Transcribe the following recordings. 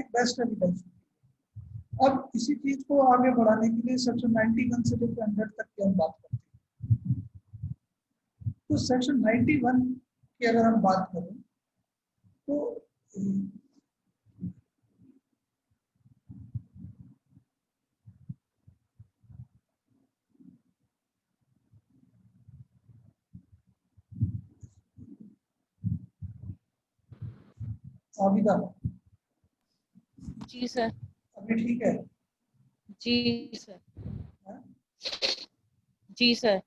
Best evidence. अब इसी चीज को आगे बढ़ाने के लिए सेक्शन 91 से लेकर 100 तक की हम बात करते हैं। तो सेक्शन 91 की अगर हम बात करें तो आविदा जी सर। अभी ठीक है? जी सर। जी सर।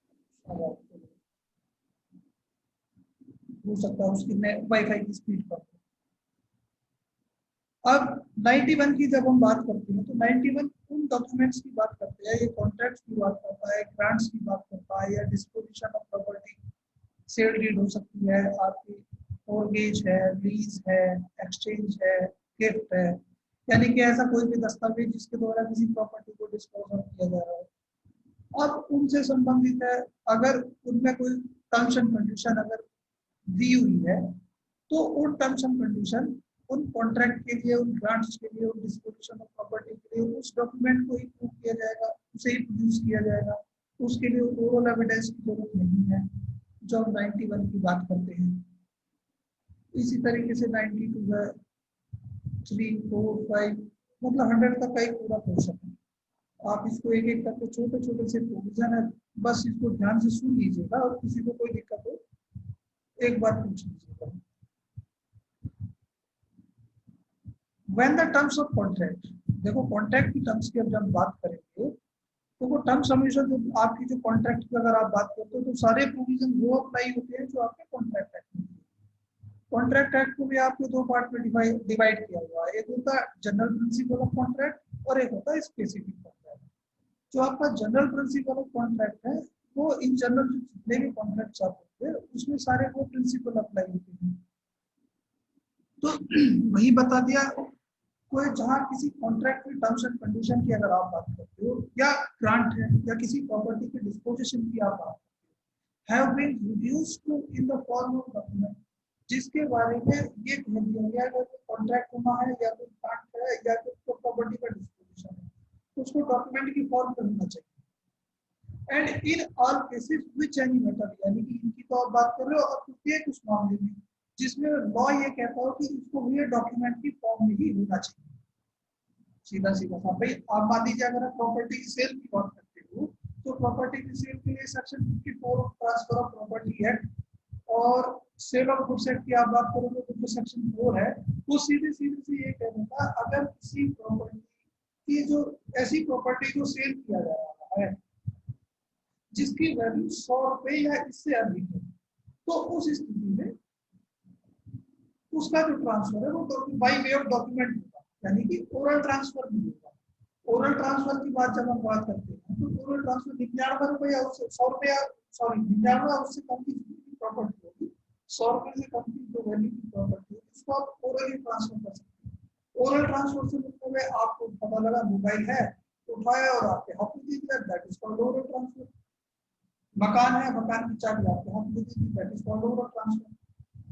हो सकता है उसकी वाईफाई की स्पीड पर। अब 91 की जब हम बात करते हैं तो 91 उन डॉक्यूमेंट्स की बात करते हैं, ये कॉन्ट्रैक्ट्स की बात करता है, ग्रांट्स की बात करता है, या disposition of property, sale deed हो सकती है, आपकी मॉर्गेज है, लीज है, एक्सचेंज है, गिफ्ट है, यानी कि ऐसा कोई भी दस्तावेज जिसके द्वारा किसी प्रॉपर्टी को डिस्पोज किया जा रहा है। अब उनसे संबंधित है, अगर उनमें कोई टर्म्स एंड कंडीशन अगर दी हुई है तो उन टर्म्स एंड कंडीशन, उन कॉन्ट्रैक्ट के लिए, उन ग्रांट्स के लिए, उन डिस्पोजिशन ऑफ प्रॉपर्टी के लिए उस डॉक्यूमेंट को ही प्रूव किया जाएगा, उसे ही प्रोड्यूस किया जाएगा। उसके लिए ओरल एविडेंस की जरूरत नहीं है जो हम 91 की बात करते हैं। इसी तरीके से 92 है, 3, 4, 5, मतलब 100 तक का एक पूरा पोर्शन है। आप इसको एक एक करके छोटे छोटे से प्रोविजन है, बस इसको ध्यान से सुन लीजिएगा और किसी को कोई दिक्कत हो एक बार पूछ लीजिएगा। When the terms of contract, देखो कॉन्ट्रैक्ट की टर्म्स की अब जब बात करेंगे तो वो टर्म्स हमेशा जो आपकी जो कॉन्ट्रैक्ट की अगर आप बात करते हो तो सारे प्रोविजन वो अप्लाई होते हैं जो आपके कॉन्ट्रैक्ट एक्ट में। कॉन्ट्रैक्ट एक्ट को भी आपको दो पार्ट में डिवाइड किया हुआ है, एक होता है जनरल प्रिंसिपल ऑफ कॉन्ट्रैक्ट और एक होता है स्पेसिफिक कॉन्ट्रैक्ट। जो आपका जनरल प्रिंसिपल ऑफ कॉन्ट्रैक्ट है वो इन जनरल जितने भी कॉन्ट्रैक्ट्स आप होते हैं उसमें सारे वो प्रिंसिपल अप्लाई होते हैं। तो वही बता दिया, कोई जहां किसी कॉन्ट्रैक्ट की टर्म्स एंड कंडीशन की अगर आप बात करते हो, या ग्रांट है या किसी प्रॉपर्टी के डिस्पोजिशन की आप बात करते हो, have been reduced to in the form of document, जिसके बारे में ये कह दिया गया है कि कॉन्ट्रैक्ट होना है या कोई ग्रांट है या कोई प्रॉपर्टी का डिस्पोजिशन है, तो उसको डॉक्यूमेंट की फॉर्म में होना चाहिए। And in all cases which any matter, यानी कि इनकी तो आप बात कर रहे हो, और प्रत्येक उस मामले में जिसमें लॉ ये कहता हो कि इसको ये डॉक्यूमेंट की फॉर्म में ही होना चाहिए। सीधा सीधा सा भाई, आप मान लीजिए अगर आप प्रॉपर्टी की सेल की बात करते हो तो प्रॉपर्टी की सेल के लिए section 54 transfer of property act और सेल ऑफ गुड्स एक्ट की आप बात करोगे तो जो सेक्शन 4 है वो सीधे सीधे से ये कह देता है, अगर किसी प्रॉपर्टी की जो ऐसी प्रॉपर्टी को सेल किया जा रहा है जिसकी वैल्यू 100 रुपए या इससे अधिक है, तो उस स्थिति में उसका जो ट्रांसफर है वो बाई वे ऑफ डॉक्यूमेंट होगा, यानी कि ओरल ट्रांसफर नहीं होगा। ओरल ट्रांसफर की बात जब हम बात करते हैं तो ओरल ट्रांसफर 99 रुपए या उससे 100 रुपया, सॉरी 99 उससे कम की प्रॉपर्टी होगी, 100 रुपए से कम की जो वैल्यू की प्रॉपर्टी होगी उसको आप ओरली ट्रांसफर कर सकते हैं। ओरल ट्रांसफर से मतलब है आपको पता लगा मोबाइल है, उठाया और आपके हाथ में दे दिया, that is called oral transfer. मकान है, मकान की चाबी आपके हाथ में दे दी, that is called oral transfer.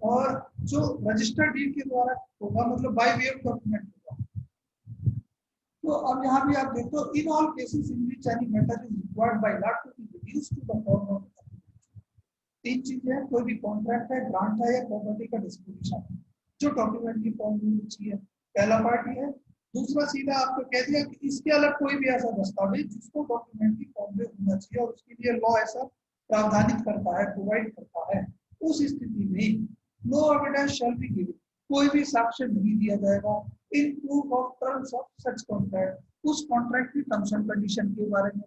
और जो रजिस्टर्ड डीड के द्वारा होगा मतलब बाय वे ऑफ डॉक्यूमेंट होगा। तो अब यहाँ भी आप देखो, in all cases in which any matter is required by law to be reduced to the form of document. तीन चीजें हैं, कोई भी कॉन्ट्रैक्ट है, ग्रांट है या प्रॉपर्टी का डिस्पोजिशन है जो डॉक्यूमेंट की फॉर्म में होनी चाहिए, पहला पार्ट ये है। दूसरा सीधा आपको कह दिया कि इसके अलग कोई भी ऐसा दस्तावेज जिसको डॉक्यूमेंट की फॉर्म में होना चाहिए और उसके लिए लॉ ऐसा प्रावधानित करता है, प्रोवाइड करता है। उस स्थिति में no evidence shall be given, कोई भी साक्ष्य नहीं दिया जाएगा in proof of terms of such contract, उस कॉन्ट्रैक्ट की टर्म्स एंड कंडीशन के बारे में,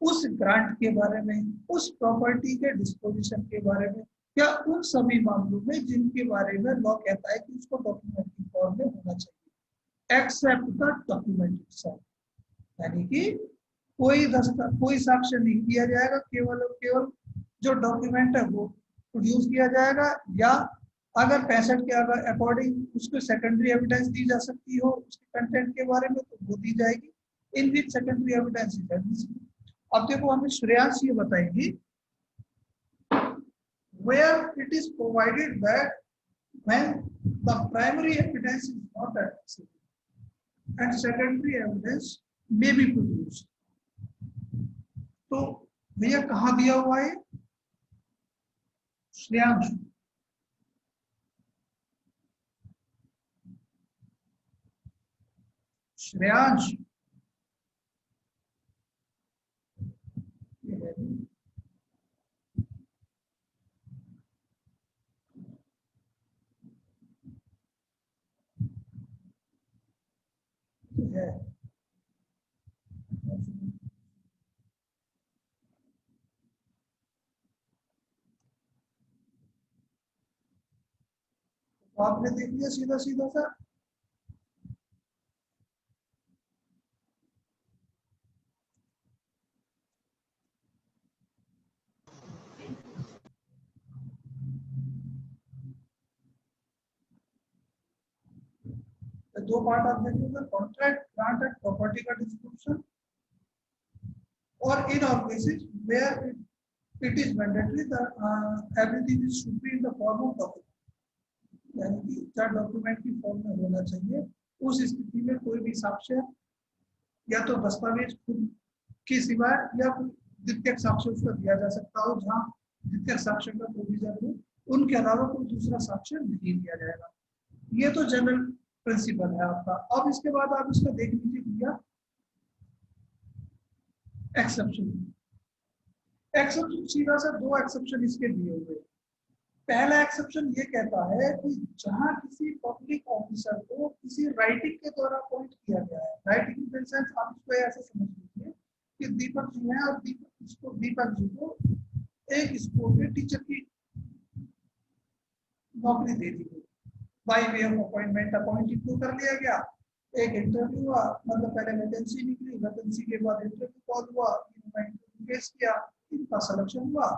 उस ग्रांट के बारे में, उस प्रॉपर्टी के डिस्पोजिशन के बारे में, या उन सभी मामलों में जिनके बारे में लॉ कहता है कि उसको डॉक्यूमेंट की फॉर्म में होना चाहिए, एक्सेप्ट द डॉक्यूमेंट इटसेल्फ, यानी कि कोई साक्ष्य नहीं दिया जाएगा, केवल और केवल जो डॉक्यूमेंट है वो प्रोड्यूस किया जाएगा, या अगर 65 के अकॉर्डिंग उसको सेकेंडरी एविडेंस दी जा सकती हो उसके कंटेंट के बारे में तो वो दी जाएगी, इन विच सेकेंडरी एविडेंस इज एडमिसिबल। अब देखो हमें श्रेयांश ये बताएंगी, where it is provided that when the primary evidence is not admissible, and secondary evidence may be produced. तो भैया कहाँ दिया हुआ है? श्रेयांश, श्रेयांश, है तो आपने देख लिया सीधा सीधा सा। दो पार्ट आप देखिएगा, कॉन्ट्रैक्ट, ग्रांट एंड प्रॉपर्टी का डिस्क्रिप्शन, और in all cases where it is mandatory that everything is should be in the form of document, यानी कि चार डॉक्यूमेंट की फॉर्म में होना चाहिए। उस स्थिति में कोई भी साक्ष्य या तो दस्तावेज खुद के सिवाय या कोई द्वितीयक साक्ष्य उसका दिया जा सकता हो, जहाँ द्वितीयक साक्ष्य का प्रोविजन हो, उनके अलावा कोई दूसरा साक्ष्य नहीं दिया जाएगा। ये तो जनरल प्रिंसिपल है आपका। अब इसके बाद आप इसका देख लीजिए भैया एक्सेप्शन। एक्सेप्शन सीधा सा दो एक्सेप्शन इसके दिए हुए। पहला एक्सेप्शन ये कहता है कि जहां किसी पब्लिक ऑफिसर को किसी राइटिंग के द्वारा अपॉइंट किया गया है, राइटिंग इन द सेंस आप इसको ऐसे समझ लीजिए कि दीपक जी है और दीपक जी को एक स्कूल में टीचर की नौकरी दे दी गई, by way of appointment appointed तो कर लिया गया। एक इंटरव्यू हुआ, मतलब पहले वैकेंसी निकली, वैकेंसी के बाद इंटरव्यू कॉल हुआ, इन्होंने इंटरव्यू फेस किया, इनका सिलेक्शन हुआ,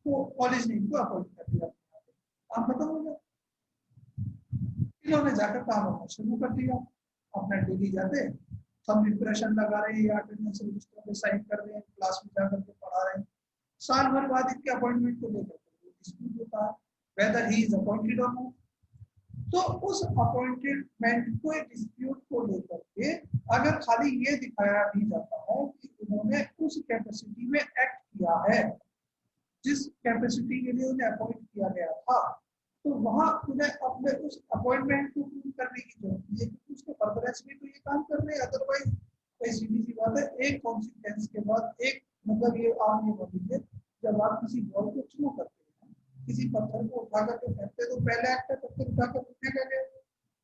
तो कॉलेज ने इनको अपॉइंट कर दिया। आप बताओगे, इन्होंने जाकर काम करना शुरू कर दिया। अपना डेली जाते, हम इंप्रेशन लगा रहे हैं या अटेंडेंस रजिस्टर पे साइन कर रहे हैं, क्लास में जाकर के पढ़ा रहे हैं। साल भर बाद इनके अपॉइंटमेंट को लेकर डिस्प्यूट होता है वेदर ही इज अपॉइंटेड और नॉट। तो उस अपॉइंटमेंट को डिस्प्यूट को लेकर के अगर खाली ये दिखाया नहीं जाता है कि उन्होंने उस कैपेसिटी में एक्ट किया है जिस कैपेसिटी के लिए उन्हें अपॉइंट किया गया था, तो वहां उन्हें अपने उस अपॉइंटमेंट को प्रूव करने की जरूरत है कि उसके फर्दरेंस में तो ये काम कर रहे हैं। अदरवाइज कोई सीधी सी बात है, एक कॉन्सिक्वेंस के बाद एक, मतलब ये आप ये मान लीजिए जब आप किसी बॉल को थ्रो करते हैं, किसी पत्थर को उठा करके फेंकते तो पहले एक्ट है पत्थर उठा कर फेंकेंगे,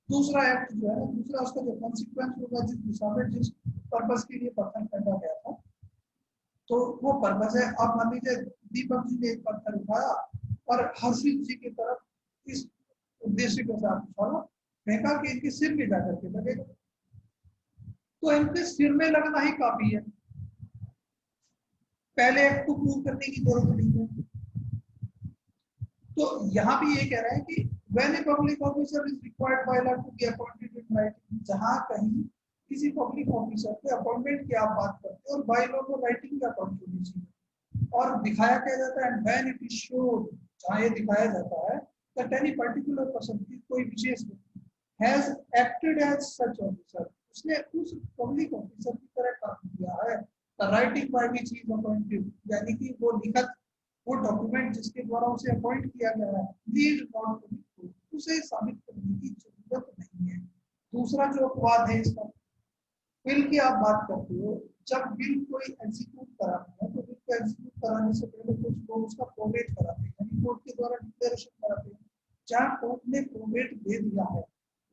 दूसरा एक्ट जो है दूसरा उसका जो कॉन्सिक्वेंस होगा जिस दिशा में जिस पर्पज के लिए पत्थर फेंका गया था, तो वो पर्पज है। आप मान लीजिए दीपक जी ने एक पत्थर उठाया और हर्षित जी की तरफ इस उद्देश्य के साथ उठाया, फेंका कि इनके सिर में जाकर के लगेगा, तो इनके सिर में लगना ही काफी है, पहले एक्ट को प्रूव करने की जरूरत नहीं है। तो यहाँ भी ये कह रहा है कि when a public officer is required by law to be appointed in writing, जहाँ कहीं किसी पब्लिक ऑफिसर के अपॉइंटमेंट की आप बात करते हैं और बाय लॉ को राइटिंग का अपॉइंट होनी चाहिए, और दिखाया क्या जाता है when it is shown, जहाँ ये दिखाया जाता है that any particular person, कोई विशेष व्यक्ति has acted as such officer, उसने उस पब्लिक ऑफिसर की तरह काम किया है, the writing by which he is appointed, यानी कि वो लिखत वो डॉक्यूमेंट जिसके द्वारा उसे अपॉइंट किया गया है, need not to be proved, उसे साबित करने की जरूरत नहीं है। दूसरा जो अपवाद है इसका, बिल की आप बात करते हो, जब बिल कोई एग्जीक्यूट कराना है तो बिल को एग्जीक्यूट कराने से पहले कुछ लोग उसका प्रोबेट कराते हैं, यानी कोर्ट के द्वारा डिक्लेरेशन कराते हैं। जहाँ कोर्ट ने प्रोबेट दे दिया है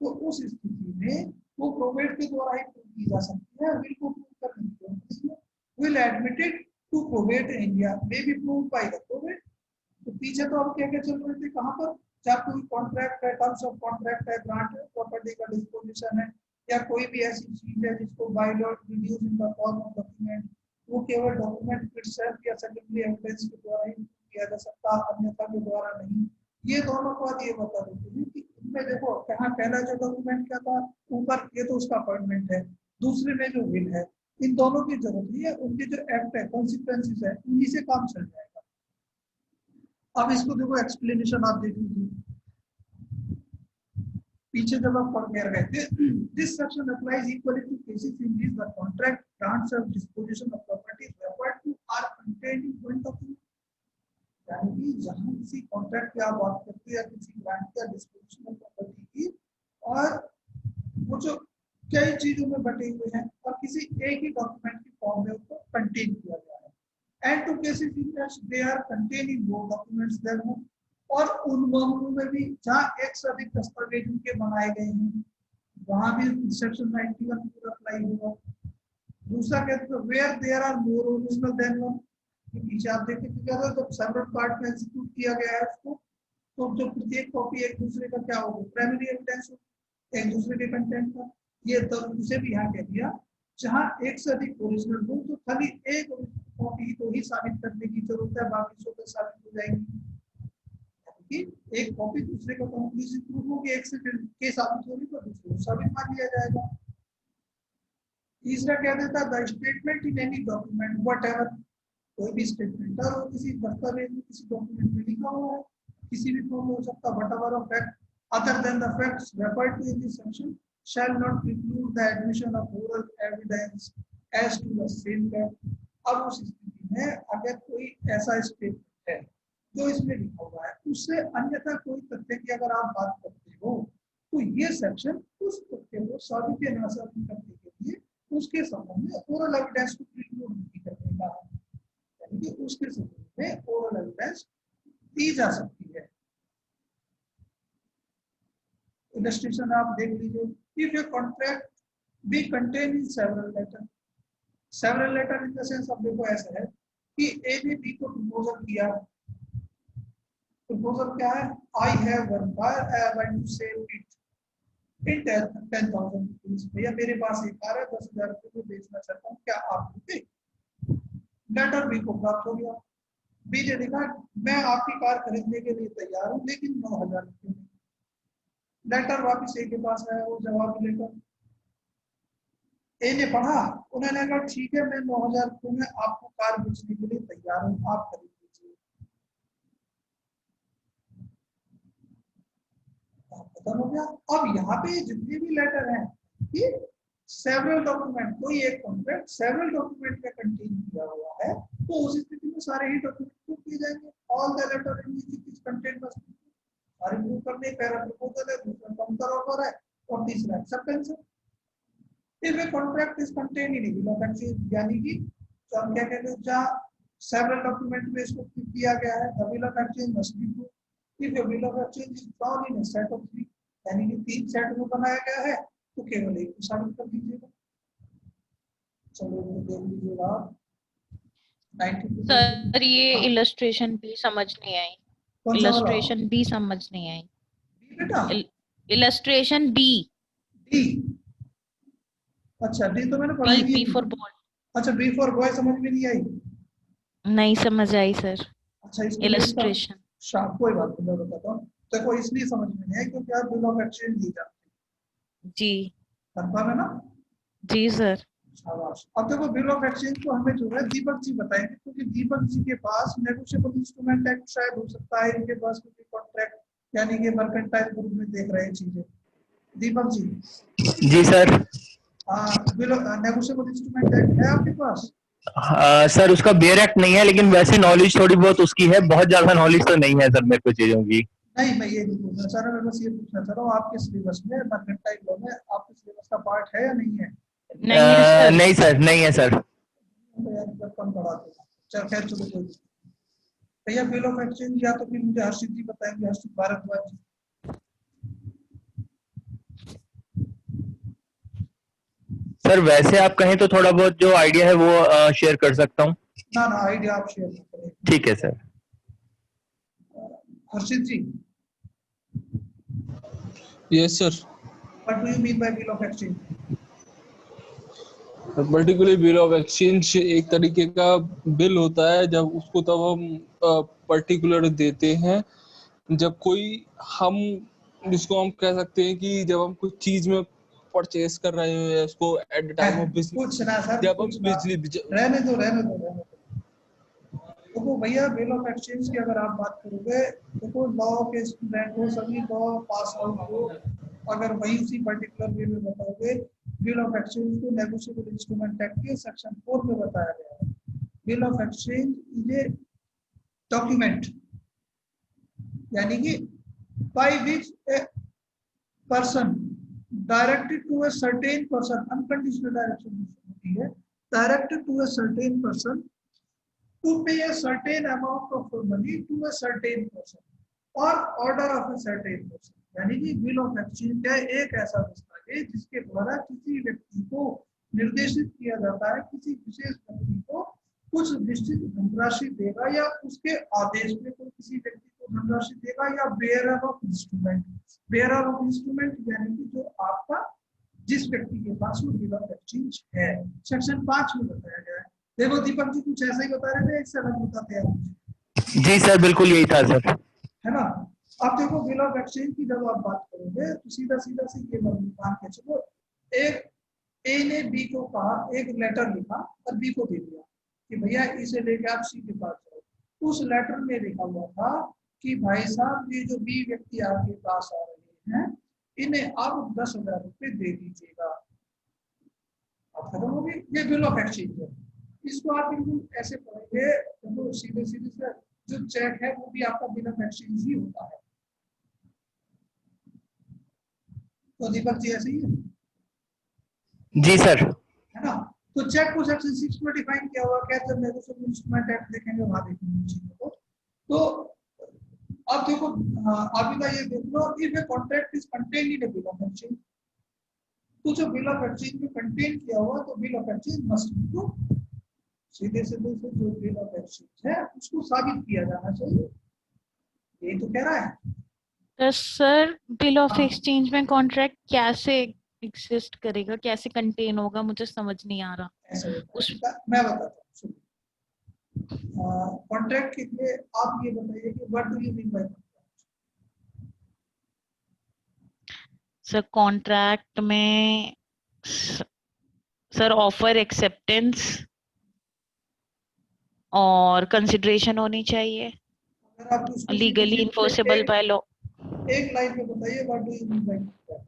तो उस स्थिति में वो प्रोबेट के द्वारा ही प्रूव की जा सकती है, बिल को प्रूव करने की जरूरत नहीं है। Will admitted to probate in India may be proved by the probate। तो पीछे तो अब क्या क्या चल रहे थे, कहाँ पर, जब कोई कॉन्ट्रैक्ट है, टर्म्स ऑफ कॉन्ट्रैक्ट है, ग्रांट है, प्रॉपर्टी का डिस्पोजिशन है, या कोई भी ऐसी चीज है जिसको by law reduce in the form of document, वो केवल डॉक्यूमेंट इटसेल्फ या सेकेंडरी एविडेंस के द्वारा ही किया जा सकता, अन्यथा के द्वारा नहीं। ये दोनों बात ये बता देते हैं कि इनमें देखो कहाँ पहला जो डॉक्यूमेंट क्या था ऊपर, ये तो उसका अपॉइंटमेंट है, दूसरे में जो विल है, इन दोनों की जरूरत नहीं है, उनके जो एक्ट है कॉन्सिक्वेंसेस है उन्हीं से काम चल जाएगा। अब इसको देखो एक्सप्लेनेशन आप देख लीजिए, पीछे जब आप पढ़ के गए थे, this section applies equally to cases in which the contract grants of disposition of property referred to are contained in one document. यानी कि जहां किसी कॉन्ट्रैक्ट की आप बात करते हैं या किसी ग्रांट या डिस्पोजिशन ऑफ प्रॉपर्टी की, और वो जो कई चीजों में बटे हुए हैं और किसी एक ही डॉक्यूमेंट की फॉर्म में उसको कंटेन किया गया है, and to cases in which they are contain in both documents there, और उन मामलों में भी जहां एक से अधिक दस्तावेज उनके बनाए गए हैं, वहां भी सेक्शन 91 पूरा अप्लाई होगा। दूसरा कहते हैं where there are more original than one, पीछे आप देखें जब सेवरल पार्ट में एग्जीक्यूट किया गया है उसको, तो जो प्रत्येक कॉपी एक दूसरे का क्या होगा, प्राइमरी एविडेंस एक दूसरे के कंटेंट का। ये तो उसे भी यहाँ कह दिया जहाँ एक से अधिक ओरिजिनल हो तो खाली एक कॉपी को ही साबित करने की जरूरत है, बाकी सब साबित हो जाएंगी। कि एक कॉपी दूसरे का कंक्लूसिव प्रूफ होगी, एक से के साबित होगी तो दूसरे को साबित मान लिया जाएगा। तीसरा कह देता है the statement in any document whatever, कोई भी स्टेटमेंट है वो किसी दस्तावेज में किसी डॉक्यूमेंट में लिखा हुआ है, किसी भी फॉर्म में हो सकता है, whatever of fact other than the facts referred to in this section shall not preclude the admission of oral evidence as to the same fact। अब उस स्थिति में अगर कोई ऐसा स्टेटमेंट है जो इसमें लिखा हुआ है, उससे अन्यथा कोई तथ्य की अगर आप बात करते हो तो ये सेक्शन उस तथ्य को साबित या नासाबित करने के लिए उसके संबंध में ओरल एविडेंस को प्रिक्लूड नहीं करेगा, यानी कि उसके संबंध में ओरल एविडेंस दी जा सकती है। इलस्ट्रेशन आप देख लीजिए, if a contract be contained in several letter in the sense अब देखो ऐसा है कि A ने B को प्रपोजल किया, प्रपोजल क्या है, I have one car, I am going to sell it in 10,000 rupees, भैया मेरे पास एक कार है 10,000 रुपये में बेचना चाहता हूँ, क्या आप लोगे? लेटर B को प्राप्त हो गया, B ने लिखा मैं आपकी कार खरीदने के लिए तैयार हूँ लेकिन 9,000 रुपये में। लेटर वापिस ए के पास आया, वो जवाब लेकर ए ने पढ़ा, उन्होंने कहा ठीक है मैं 9,000 रुपये में आपको कार बेचने के लिए तैयार हूँ, आप खरीद लीजिए। खत्म हो गया। अब यहाँ पे जितने भी लेटर हैं कि सेवरल डॉक्यूमेंट, कोई एक कॉन्ट्रैक्ट सेवरल डॉक्यूमेंट में कंटेन किया हुआ है तो उस स्थिति में सारे ही डॉक्यूमेंट प्रूव किए जाएंगे। All the letter in which it is contained must सारे प्रूव करने, पहला प्रपोजल है, दूसरा काउंटर ऑफर है और तीसरा एक्सेप्टेंस है। If a contract is contained in bill of exchange, यानी कि तो हम क्या कहते हैं जहाँ सेवरल डॉक्यूमेंट में इसको किया गया है, the bill of exchange must be proved. If A bill of exchange is found in a set of 3, यानी कि 3 सेट में बनाया गया है तो केवल एक को साबित कर दीजिएगा। चलो देख लीजिएगा 92। सर ये इलस्ट्रेशन भी समझ नहीं आई, इलस्ट्रेशन भी समझ नहीं आई बेटा, इलस्ट्रेशन बी। डी, अच्छा डी तो मैंने पढ़ाई बी की। For boy. अच्छा बी फॉर बॉय समझ में नहीं आई? नहीं समझ आई सर। अच्छा इसको इलस्ट्रेशन शार्प कोई बात नहीं, मैं बताता हूँ। देखो इसलिए समझ में नहीं है क्योंकि आप बिल ऑफ एक्सचेंज दी जाती जी। कंफर्म है ना? जी सर। शाबाश। अब देखो बिल ऑफ एक्सचेंज को हमें जो है दीपक जी बताएंगे, क्योंकि दीपक जी के पास नेगोशिएबल इंस्ट्रूमेंट एक्ट शायद हो सकता है इनके पास, क्योंकि कॉन्ट्रैक्ट यानी कि मर्केंटाइल ग्रुप में देख रहे हैं चीजें। दीपक जी। जी sir. Bill negotiable instrument act है आपके पास? सर उसका बेयर एक्ट नहीं है, लेकिन वैसे नॉलेज थोड़ी बहुत उसकी है, बहुत ज्यादा नॉलेज तो नहीं है सर मेरे को चीजों की। नहीं मैं ये नहीं पूछना चाह रहा, मैं बस ये पूछना चाह रहा हूँ आपके सिलेबस में मर्केंटाइल लॉ में आपके सिलेबस का पार्ट है या नहीं है? नहीं सर, नहीं है सर। कम पढ़ाते हैं। चल खैर चलो कोई भैया बिल ऑफ एक्सचेंज या तो फिर मुझे हर्षित जी बताएंगे, हर्षित भारद्वाज जी। सर वैसे आप कहें तो थोड़ा बहुत जो आइडिया है वो शेयर कर सकता हूँ। ना ना आइडिया आप शेयर करें। ठीक है sir. Harshit ji. Yes sir. What do you mean by bill of exchange? Particular bill of exchange एक तरीके का बिल होता है, जब उसको तब हम पर्टिकुलर देते हैं जब कोई हम जिसको हम कह सकते हैं कि जब हम कुछ चीज में परचेस कर रहे हो या उसको एट द टाइम ऑफ कुछ ना सर, जब हम बिजली रहने दो तो भैया बिल ऑफ एक्सचेंज की अगर आप बात करोगे, देखो लॉ के स्टूडेंट हो, सभी लॉ पास आउट हो, अगर वही उसी पर्टिकुलर वे में बताओगे, बिल ऑफ एक्सचेंज को नेगोशिएबल इंस्ट्रूमेंट एक्ट के सेक्शन 4 में बताया गया है। Bill of exchange is a document, यानी कि by which a person directed to a certain person, unconditional direction होती है, directed to a certain person to pay a certain amount of money to a certain person or order of a certain person। यानी कि bill of exchange है एक ऐसा दस्तावेज जिसके द्वारा किसी व्यक्ति को निर्देशित किया जाता है किसी विशेष व्यक्ति को कुछ निश्चित धनराशि देगा या उसके आदेश में कोई किसी व्यक्ति को धनराशि देगा, या bearer of instrument. Bearer of instrument यानी कि जो आपका जिस व्यक्ति के पास वो बिल ऑफ एक्सचेंज है, सेक्शन 5 में बताया गया है। देखो दीपक जी कुछ ऐसा ही बता रहे थे, एक से अलग बताते हैं। जी सर, बिल्कुल यही था सर। है ना। अब देखो बिल ऑफ एक्सचेंज की जब आप बात करोगे तो सीधा सीधा से ये मान के चलो, एक ए ने बी को कहा, एक लेटर लिखा और बी को दे दिया कि भैया इसे लेके आप सी के पास जाओ। उस लेटर में लिखा हुआ था कि भाई साहब ये जो बी व्यक्ति आपके पास आ रहे हैं इन्हें आप 10,000 रुपये दे दीजिएगा। आप खत्म हो गई, ये बिल ऑफ एक्सचेंज है। इसको आप बिल्कुल ऐसे पढ़ेंगे तो सीधे सीधे से जो चेक है वो भी आपका बिल ऑफ एक्सचेंज ही होता है। तो दीपक जी ऐसे ही है? जी सर। है ना। तो चेक को सेक्शन 6 में डिफाइन किया हुआ क्या, जब नेगोशिएबल इंस्ट्रूमेंट एक्ट देखेंगे वहां देखेंगे चीजों को। तो अब देखो अभी का ये देख लो, if a contract is contained in a bill of exchange, तो जो बिल ऑफ एक्सचेंज में कंटेन किया हुआ तो bill of exchange must be proved. सीधे सीधे से जो बिल ऑफ एक्सचेंज है उसको साबित किया जाना चाहिए, यही तो कह रहा है। सर बिल ऑफ एक्सचेंज में कॉन्ट्रैक्ट कैसे एग्जिस्ट करेगा, कैसे कंटेन होगा, मुझे समझ नहीं आ रहा। ऐसा मैं बताता हूँ। कॉन्ट्रैक्ट के लिए आप ये बताइए कि what do you mean bye contract. Sir contract में सर ऑफर एक्सेप्टेंस और कंसिडरेशन होनी चाहिए, लीगली इन्फोर्सेबल बाय लॉ। एक लाइन में बताइए what do you mean bye contract.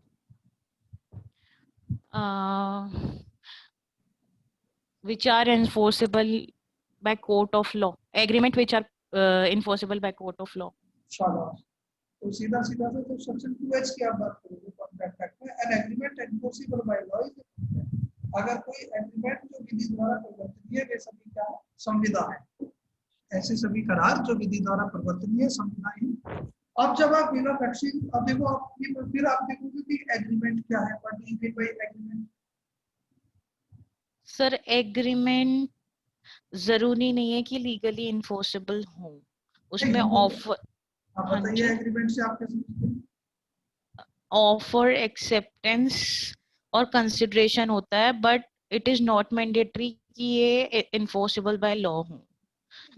which are enforceable by court of law, agreement which are enforceable by court of law। शाबाश। तो सीधा सीधा से तो सेक्शन 2H की आप बात करोगे कॉन्ट्रैक्ट एक्ट में, an agreement enforceable by law is अगर कोई एग्रीमेंट जो विधि द्वारा परिवर्तनीय वे सभी क्या संविदा है, ऐसे सभी करार जो विधि द्वारा परिवर्तनीय संविदा है। अब जब आप बिल ऑफ एक्सचेंज, अब देखो आप फिर आप देखोगे कि एग्रीमेंट क्या है, what do you mean by agreement. Sir agreement जरूरी नहीं है कि लीगली इन्फोर्सेबल हो, उसमें ऑफर, आप बताइए एग्रीमेंट से आप क्या समझते हैं। ऑफर एक्सेप्टेंस और कंसिडरेशन होता है, but it is not mandatory कि ये इन्फोर्सेबल बाय लॉ हो।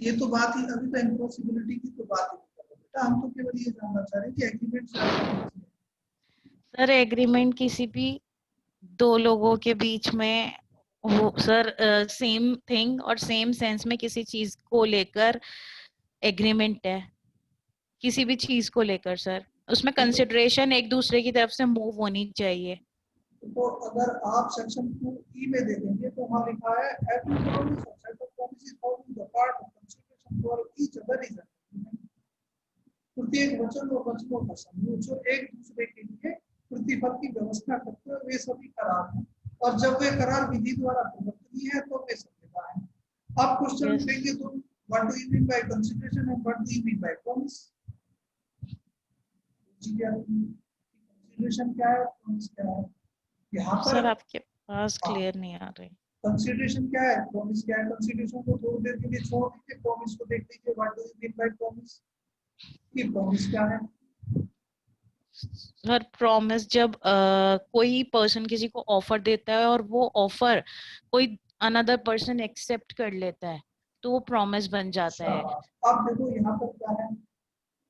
ये तो बात ही अभी तो इन्फोर्सिबिलिटी की तो बात ही कर रहे बेटा, हम तो केवल ये जानना चाह रहे हैं कि एग्रीमेंट से। सर एग्रीमेंट किसी भी दो लोगों के बीच में वो सर सेम थिंग और सेम सेंस में किसी चीज को लेकर एग्रीमेंट है, किसी भी चीज को लेकर सर उसमें कंसिडरेशन एक दूसरे की तरफ से मूव होनी चाहिए। तो अगर आप सेक्शन 2E में देखेंगे तो वहां लिखा है एवरी प्रॉमिस और set of promises forming the part of consideration for each other is प्रत्येक वचन और वचनों का समूह जो एक दूसरे के लिए प्रतिफल की व्यवस्था करते हैं वे सभी करार हैं, और जब वे करार विधि द्वारा परिवर्तनीय है तो वे संविदा है। अब क्वेश्चन उठेंगे तो what do you mean bye consideration and what do you mean bye promise. Consideration क्या है, प्रॉमिस क्या है। यहाँ पर सर आपके पास क्लियर नहीं आ रही। कंसिडरेशन क्या है, प्रॉमिस क्या है। कंसिडरेशन को थोड़ी देर के लिए छोड़ दीजिए, प्रॉमिस को देख लीजिए what do you mean bye promise. ये प्रॉमिस क्या है। सर प्रॉमिस जब कोई पर्सन किसी को ऑफर देता है और वो ऑफर कोई अनदर पर्सन एक्सेप्ट कर लेता है तो वो प्रॉमिस बन जाता है। अब देखो यहाँ पर क्या है,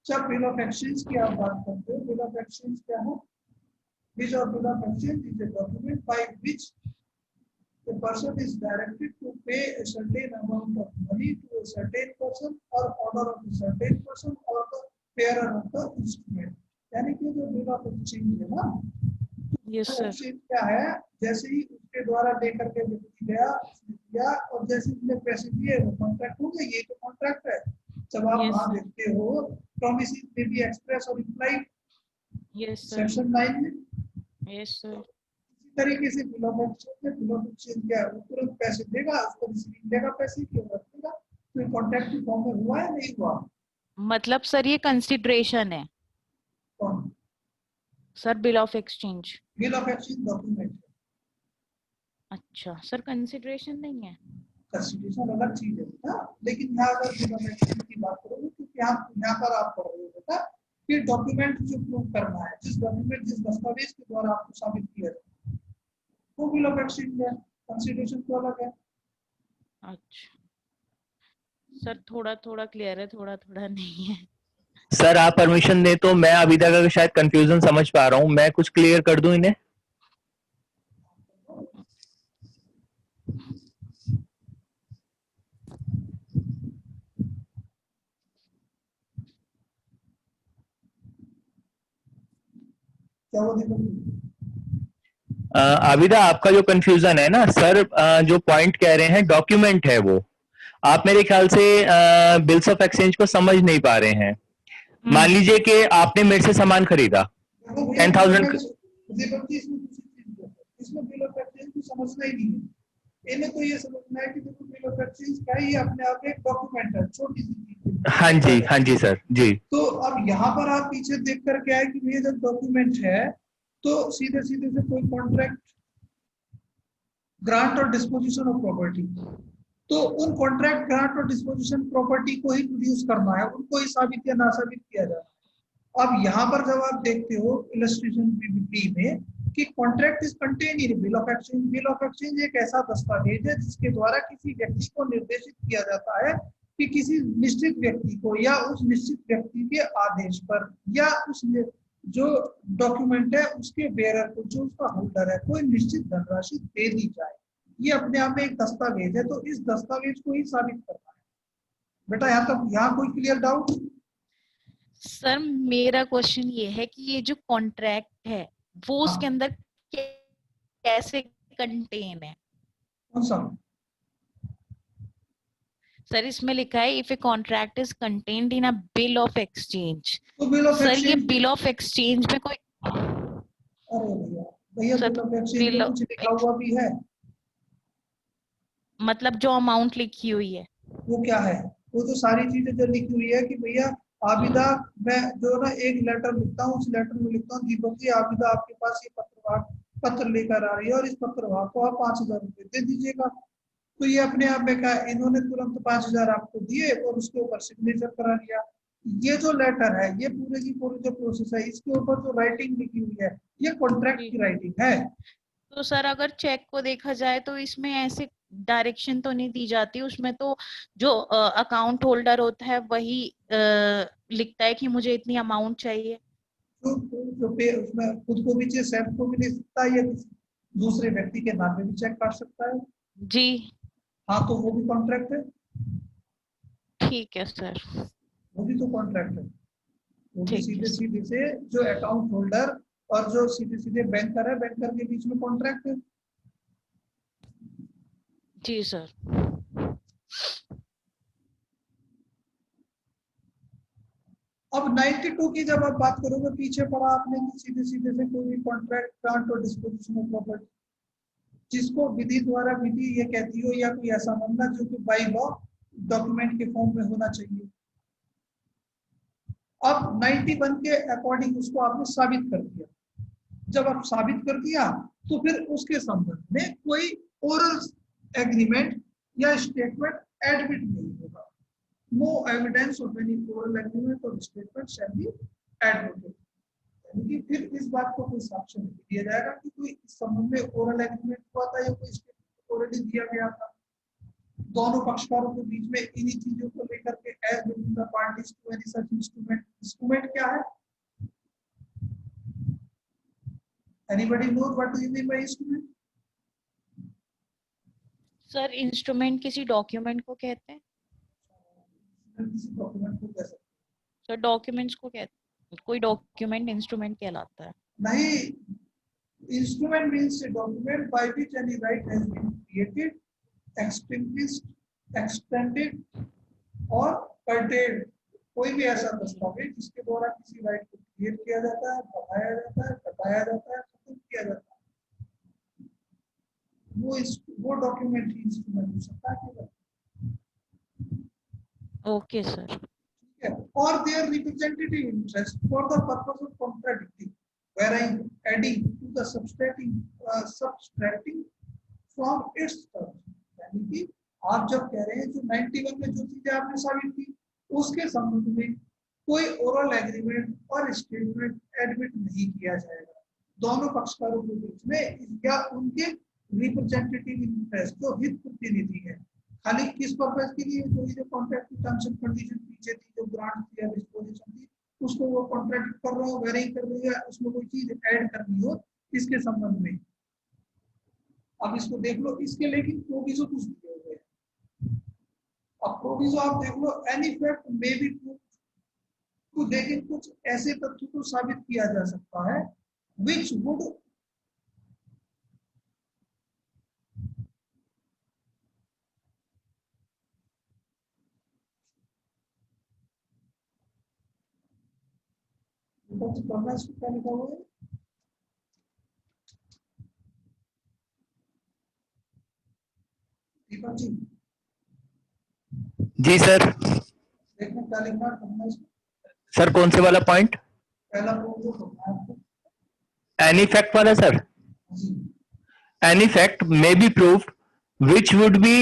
जब बिल ऑफ एक्सचेंज की आप बात करते हो, बिल ऑफ एक्सचेंज क्या है। Bill of exchange is a document by which the person is directed to pay a certain amount of money to a certain person or order of a certain person or the bearer of the instrument। यानी कि जो bill of exchange है ना, yes sir. Exchange क्या है, जैसे ही उसके द्वारा लेकर के व्यक्ति गया, उसने दिया, और जैसे उसने पैसे दिए वो कॉन्ट्रैक्ट हो गया। ये तो कॉन्ट्रैक्ट है। जब आप Yes, वहां sir. देखते हो प्रॉमिस मे बी एक्सप्रेस और इम्प्लाइड, Yes sir. सेक्शन 9 में। Yes sir. इसी तरीके से बिल ऑफ एक्सचेंज क्या है, वो तुरंत पैसे देगा, उसको रिसीविंग देगा पैसे की, और रखेगा। तो कॉन्ट्रैक्ट की फॉर्म में हुआ है नहीं हुआ? मतलब सर ये कंसिडरेशन है कौन? Sir bill of exchange. Bill of exchange document है, अच्छा सर कंसिडरेशन नहीं है। कंस्टिट्यूशन अलग चीज है ना। लेकिन यहाँ अगर बिल ऑफ एक्सचेंज की बात करोगे, क्योंकि यहाँ पर आप पढ़ रहे हो बेटा कि डॉक्यूमेंट जो प्रूव करना है, जिस डॉक्यूमेंट जिस दस्तावेज के द्वारा आपको साबित किया जाए, वो बिल ऑफ एक्सचेंज है। कंसिडरेशन तो अलग है। अच्छा सर थोड़ा थोड़ा क्लियर है, थोड़ा थोड़ा नहीं है। सर आप परमिशन दें तो मैं अभी तक शायद कंफ्यूजन समझ पा रहा हूँ, मैं कुछ क्लियर कर दूं इन्हें। क्या वो देखो, आबिदा आपका जो कंफ्यूजन है ना सर, जो पॉइंट कह रहे हैं डॉक्यूमेंट है वो, आप मेरे ख्याल से बिल्स ऑफ एक्सचेंज को समझ नहीं पा रहे हैं। मान लीजिए कि आपने मेरे से सामान खरीदा देखो भैया, 10,000। देखो कि इसमें दूसरी चीज है, इसमें बिल ऑफ एक्सचेंज को समझना ही नहीं है। इन्हें तो ये समझना है कि देखो बिल ऑफ एक्सचेंज का ही अपने आप में एक डॉक्यूमेंट है, छोटी सी चीज है। हाँ जी सर जी। तो अब यहाँ पर आप पीछे देख कर क्या है कि भैया जब डॉक्यूमेंट है तो सीधे सीधे से कोई कॉन्ट्रैक्ट, ग्रांट और डिस्पोजिशन ऑफ प्रॉपर्टी, तो उन कॉन्ट्रैक्ट, ग्रांट और डिस्पोजिशन प्रॉपर्टी को ही प्रोड्यूस करना है, उनको ही साबित या ना साबित किया जाए। अब यहाँ पर जब आप देखते हो इलस्ट्रेशन बी में कि contract is contain in bill of exchange. Bill of exchange एक ऐसा दस्तावेज है जिसके द्वारा किसी व्यक्ति को निर्देशित किया जाता है कि किसी निश्चित व्यक्ति को या उस निश्चित व्यक्ति के आदेश पर या उस जो डॉक्यूमेंट है उसके बेरर को, जो उसका होल्डर है, कोई निश्चित धनराशि दे दी जाए। ये अपने आप में एक दस्तावेज है, तो इस दस्तावेज को ही साबित करना है। बेटा यहाँ तक, यहाँ कोई क्लियर डाउट? सर मेरा क्वेश्चन ये है कि ये जो कॉन्ट्रैक्ट है वो उसके अंदर कैसे कंटेन है? कौन सा? सर इसमें लिखा है if a contract is contained in a bill of exchange. तो बिल ऑफ सर ये एक्सचेंज, बिल ऑफ एक्सचेंज में कोई, अरे भैया भैया sir bill of exchange bill में कुछ लिखा हुआ भी है? मतलब जो अमाउंट लिखी हुई है वो क्या है? वो तो सारी चीजें जो लिखी हुई है कि भैया आबिदा, मैं जो ना एक लेटर लिखता हूँ, उस लेटर में लिखता हूँ दीपक जी आबिदा आपके पास ये पत्र लेकर आ रही है और इस पत्रवाह को आप 5,000 रुपये दे दीजिएगा। तो ये अपने आप में क्या, इन्होंने तुरंत 5,000 आपको दिए और उसके ऊपर सिग्नेचर करा लिया। ये जो लेटर है, ये पूरे की पूरी जो प्रोसेस है, इसके ऊपर जो राइटिंग लिखी हुई है, ये कॉन्ट्रैक्ट की राइटिंग है। तो सर अगर चेक को देखा जाए तो इसमें ऐसे डायरेक्शन तो नहीं दी जाती, उसमें तो जो अकाउंट होल्डर होता है वही लिखता है कि मुझे इतनी अमाउंट चाहिए। जो पे उसमें खुद को भी चाहिए, सेल्फ को भी लिख सकता है या किसी दूसरे व्यक्ति के नाम पे भी चेक कर सकता है। जी हाँ, तो वो भी कॉन्ट्रैक्ट है, ठीक है सर। वो भी तो कॉन्ट्रैक्ट है। वो भी ठीक है सीधे सर। सीधे से जो अकाउंट होल्डर और जो सीधे सीधे बैंकर है, बैंकर के बीच में कॉन्ट्रैक्ट है। जी सर। अब 92 की जब आप बात करोगे, पीछे पढ़ा आपने कि सीधे सीधे से कोई भी कॉन्ट्रैक्ट, ग्रांट और डिस्पोजिशन ऑफ प्रॉपर्टी जिसको विधि द्वारा, विधि ये कहती हो या कोई ऐसा मामला जो कि बाय लॉ डॉक्यूमेंट के फॉर्म में होना चाहिए। अब 91 के अकॉर्डिंग उसको आपने साबित कर दिया। जब आप साबित कर दिया तो फिर उसके संबंध में कोई ओरल एग्रीमेंट या स्टेटमेंट एडमिट नहीं होगा। No evidence of any oral agreement और स्टेटमेंट शैल बी एडमिटेड। यानी कि फिर इस बात को कोई साक्ष्य नहीं दिया जाएगा कि कोई इस संबंध में ओरल एग्रीमेंट हुआ था या कोई स्टेटमेंट ऑलरेडी दिया गया था। दोनों पक्षकारों के बीच में इन्हीं चीजों को लेकर के as between the parties to any such instrument. Instrument क्या है? Anybody knows what do you mean by instrument? Sir instrument किसी डॉक्यूमेंट को कहते हैं। किसी डॉक्यूमेंट को कह सकते सर डॉक्यूमेंट्स को कहते हैं, कोई डॉक्यूमेंट इंस्ट्रूमेंट कहलाता है। नहीं, Instrument means a document by which any right has been created, extinguished, extended और curtailed. कोई भी ऐसा दस्तावेज जिसके द्वारा किसी राइट को क्रिएट किया जाता है, बढ़ाया जाता है, घटाया जाता है, खत्म किया जाता है, वो डॉक्यूमेंट ही इंस्ट्रूमेंट हो सकता है। Okay sir. Or their representative interest for the purpose of contradicting, wherein adding to the subtracting from its terms. यानी कि आप जब कह रहे हैं जो 91 में जो चीजें आपने साबित की उसके संबंध में कोई ओरल एग्रीमेंट और स्टेटमेंट एडमिट नहीं किया जाएगा दोनों पक्षकारों के बीच में या उनके रिप्रेजेंटेटिव इंटरेस्ट जो हित प्रतिनिधि है। खाली किस पर्पस के लिए, जो कॉन्ट्रैक्ट की टर्म्स एंड कंडीशन पीछे थी, जो ग्रांट थी या डिस्पोजिशन थी, उसको वो कॉन्ट्रैक्ट कर रहा हो, वेरिंग कर रही है, उसमें कोई चीज ऐड करनी हो इसके संबंध में। अब इसको देख लो, इसके लेकिन प्रोविजो कुछ दिए हुए हैं। अब प्रोविजो आप देख लो, any fact may be true, लेकिन कुछ ऐसे तथ्य को साबित किया जा सकता है विच वुड पढ़ना, इसको क्या लिखा हुआ है? दीपक जी जी सर। देखना क्या लिखना है सर कौन से वाला पॉइंट? पहला प्रोविजो पढ़ना है आपको। एनी फैक्ट वाला sir? Ji. Any fact may be proved which would be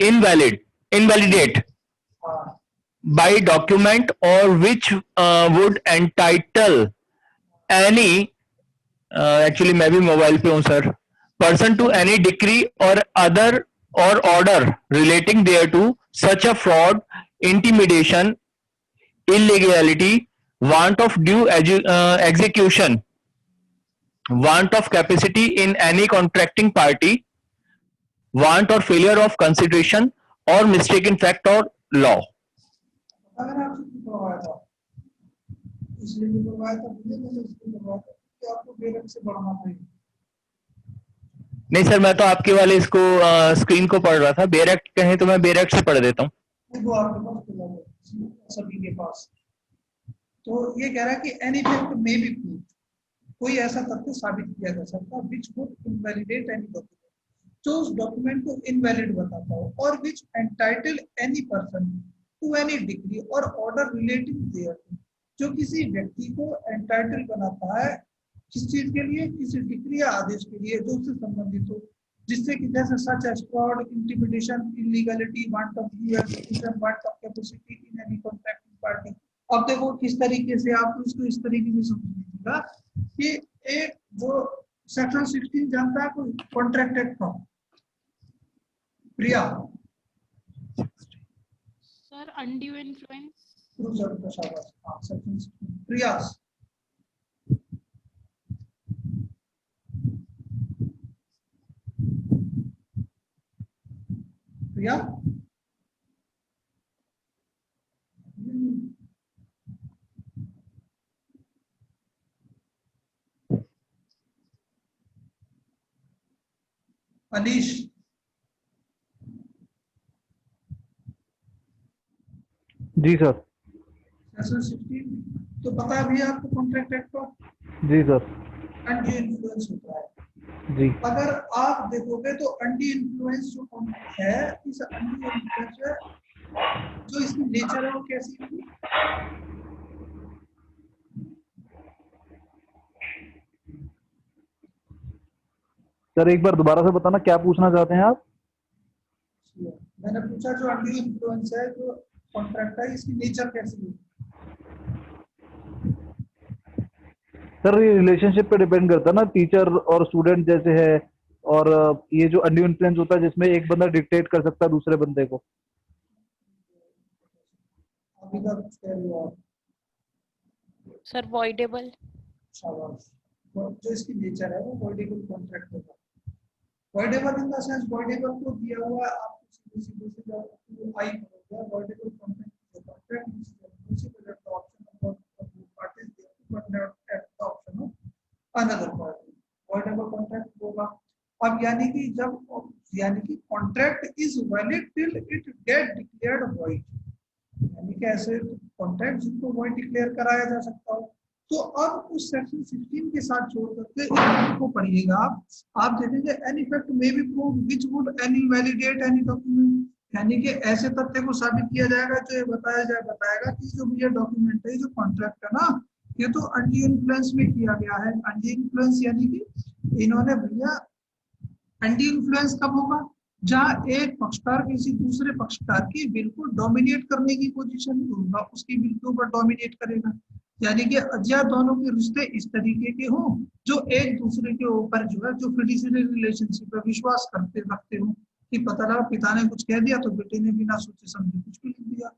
invalidate by document or which would entitle any actually मैं भी मोबाइल पे हूँ sir, person to any decree or other or order relating thereto such a fraud, intimidation, illegality, want of due execution, want of capacity in any contracting party, want or failure of consideration or mistake in fact or law. अगर आपसे करवाया था इसलिए भी करवाया था, मुझे इसलिए करवाया था कि आपको बेरक से बढ़ना चाहिए। नहीं सर, मैं तो आपके वाले इसको स्क्रीन को पढ़ रहा था। बेरेक्ट कहें तो मैं बेरेक्ट से पढ़ देता हूँ। वो आपके पास खुला है सभी के पास। तो ये कह रहा है कि any fact may be proved, कोई ऐसा तथ्य साबित किया जा सकता है which would invalidate any document, जो उस डॉक्यूमेंट को इनवैलिड बताता हो, और which entitle any person to any degree or order relating thereto, जो किसी व्यक्ति को एंटाइटल बनाता है किस चीज के लिए, किसी डिग्री या आदेश के लिए जो उससे संबंधित हो, जिससे कि जैसे such as fraud, intimidation, illegality, want of due execution, want of capacity in any contracting party. अब देखो किस तरीके से आप इसको इस तरीके से समझ लीजिएगा कि एक जो सेक्शन 16 जानता है कोई, कॉन्ट्रैक्ट एक्ट का, प्रिया सर अनड्यू इन्फ्लुएंस, हाँ सेक्शन 16 प्रिया प्रिया अनीश जी सर। सेक्शन 16 तो पता है भैया आपको कॉन्ट्रैक्ट एक्ट का? जी सर। अनड्यू इन्फ्लुएंस होता है जी। अगर आप देखोगे तो अनड्यू इन्फ्लुएंस जो है, इस अनड्यू इन्फ्लुएंस जो इसकी नेचर है वो कैसी है? सर एक बार दोबारा से बताना, क्या पूछना चाहते हैं आप? मैंने पूछा जो अनड्यू इन्फ्लुएंस है जो कॉन्ट्रैक्ट है, इसकी नेचर कैसी है? सर ये रिलेशनशिप पे डिपेंड करता है ना, टीचर और स्टूडेंट जैसे है, और ये जो अनड्यू इन्फ्लुएंस होता है जिसमें एक बंदा डिक्टेट कर सकता है दूसरे बंदे को। अभी तक कुछ कह रही हो आप? सर वॉइडेबल, शाबाश। जो इसकी नेचर है वो वॉइडेबल कॉन्ट्रैक्ट होगा। Voidable in the sense, voidable को दिया हुआ है आप सीधे सीधे जब आई करोगे, voidable contract is possible at the option of parties but not at the option of another party. Voidable अब यानी कि contract is valid till it get declared void, यानी कि ऐसे कॉन्ट्रैक्ट जिनको वॉइड डिक्लेयर कराया जा सकता हो। तो अब उस सेक्शन 16 के साथ जोड़ करके इनको पढ़िएगा आप देखेंगे an effect may be proved which would invalidate any document, यानी कि ऐसे तथ्य को साबित किया जाएगा जो ये बताएगा कि जो ये डॉक्यूमेंट है, जो कॉन्ट्रैक्ट है ना, ये तो अंडी इन्फ्लुएंस में किया गया है। अंडी इन्फ्लुएंस यानी कि इन्होंने भैया, अंडी इन्फ्लुएंस कब होगा, जहां एक पक्षकार किसी दूसरे पक्षकार की बिल को डोमिनेट करने की पोजीशन में होगा, उसकी बिल के ऊपर डोमिनेट करेगा, यानी कि या दोनों के रिश्ते इस तरीके के हों जो एक दूसरे के ऊपर जो है, जो फिडेंशियरी रिलेशनशिप पे विश्वास रखते हो, कि पता लगा पिता ने कुछ कह दिया तो बेटे ने बिना सोचे समझे कुछ भी लिख दिया।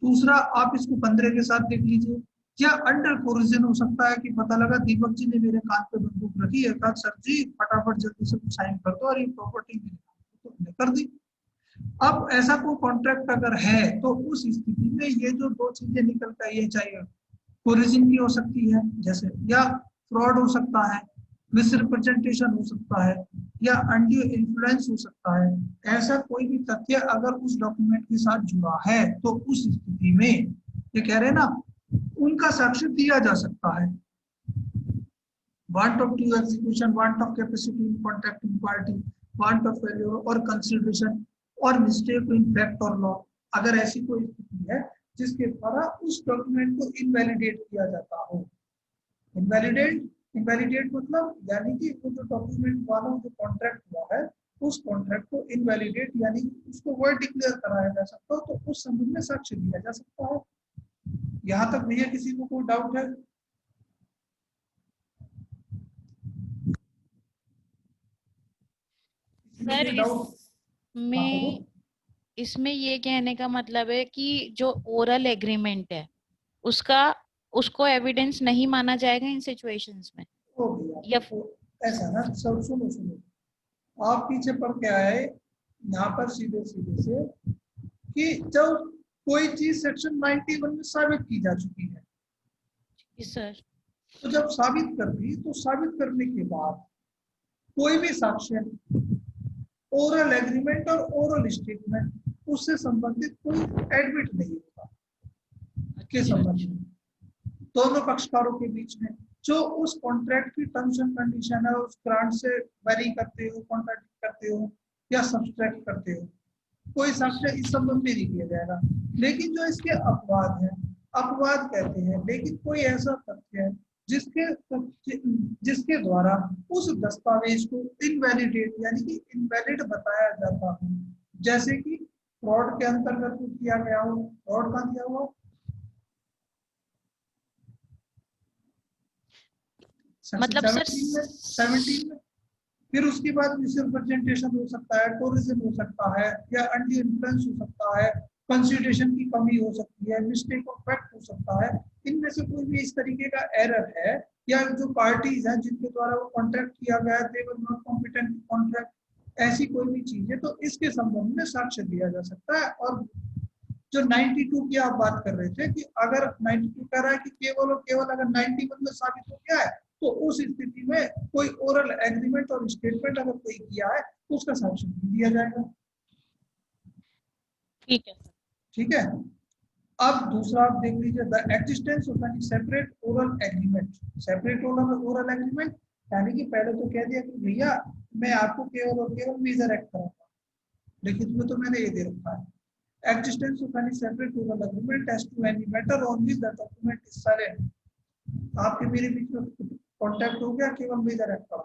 दूसरा आप इसको 15 के साथ देख लीजिए, क्या अंडर कोरिजन हो सकता है कि पता लगा दीपक जी ने मेरे कान पे बंदूक रखी है, कहा सर जी फटाफट जल्दी से साइन कर दो और ये प्रॉपर्टी तो कर दी। अब ऐसा कोई कॉन्ट्रैक्ट अगर है तो उस स्थिति में ये जो दो चीजें निकल कर ये चाहिए, कोरिजन की हो सकती है जैसे, या फ्रॉड हो सकता है, मिसरिप्रेजेंटेशन हो सकता है, या अनड्यू इन्फ्लुएंस हो सकता है। ऐसा कोई भी तथ्य अगर उस डॉक्यूमेंट के साथ जुड़ा है तो उस स्थिति में ये कह रहे हैं ना, उनका साक्ष्य दिया जा सकता है। Want of to execution, want of capacity in contracting party, want of failure और कंसिडरेशन और मिस्टेक इन फैक्ट और लॉ, अगर ऐसी कोई स्थिति है जिसके द्वारा उस डॉक्यूमेंट को इनवैलिडेट किया जाता हो। इनवैलिडेट मतलब यानी कि वो जो डॉक्यूमेंट वाला जो कॉन्ट्रैक्ट हुआ है उस कॉन्ट्रैक्ट को इनवैलिडेट यानी उसको वर्ड डिक्लेयर कराया जा सकता हो, तो उस संबंध में साक्ष्य दिया जा सकता है। यहाँ तक भैया किसी को कोई डाउट है? सर इसमें ये कहने का मतलब है कि जो ओरल एग्रीमेंट है उसको एविडेंस नहीं माना जाएगा इन सिचुएशंस में। या ऐसा ना, सब सुनो, आप पीछे पढ़ के आए यहाँ पर सीधे से कि जब कोई चीज सेक्शन 91 में साबित की जा चुकी है सर, तो जब साबित कर दी तो साबित करने के बाद कोई भी साक्ष्य, ओरल एग्रीमेंट और ओरल स्टेटमेंट, उससे संबंधित कोई एडमिट नहीं होता के संबंध में दोनों पक्षकारों के बीच में जो उस कॉन्ट्रैक्ट की टर्म्स एंड कंडीशन है उस ग्रांट से वेरी करते हो, कॉन्ट्रैक्ट करते हो या सब्सट्रैक्ट करते हो, कोई साक्ष्य इस संबंध में नहीं दिया जाएगा। लेकिन जो इसके अपवाद है, अपवाद कहते हैं, लेकिन कोई ऐसा तथ्य है जिसके द्वारा उस दस्तावेज को इनवैलिडेट यानी कि इनवैलिड बताया जाता है, जैसे कि फ्रॉड के अंतर्गत किया गया हो। फ्रॉड का किया हुआ मतलब सर 17 में, फिर उसके बाद मिसरिप्रेजेंटेशन हो सकता है, टूरिज्म हो सकता है, या अनड्यू इन्फ्लुएंस हो सकता है, कंसिडरेशन की कमी हो सकती है, मिस्टेक ऑफ फैक्ट हो सकता है। इनमें से कोई भी इस तरीके का एरर है, या जो पार्टीज हैं जिनके द्वारा वो कॉन्ट्रैक्ट किया गया है दे वर नॉट कॉम्पिटेंट कॉन्ट्रैक्ट, ऐसी कोई भी चीज है तो इसके संबंध में साक्ष्य दिया जा सकता है। और जो 92 की आप बात कर रहे थे कि अगर 92 कह रहा है कि केवल और केवल अगर 91 में साबित हो गया है तो उस स्थिति में कोई ओरल एग्रीमेंट और स्टेटमेंट अगर कोई किया है तो उसका साक्ष्य दिया जाएगा। ठीक है, ठीक है। अब दूसरा आप देख लीजिए, the existence of any separate oral agreement. Separate oral agreement यानी कि पहले तो कह दिया कि भैया मैं आपको केवल और केवल मेजर एक्ट कराऊंगा, लेकिन इसमें तो मैंने ये दे रखा है, existence of any separate oral agreement as to any matter on which the document is silent। आपके मेरे बीच में कॉन्टैक्ट हो गया केवल मेजर एक्ट का,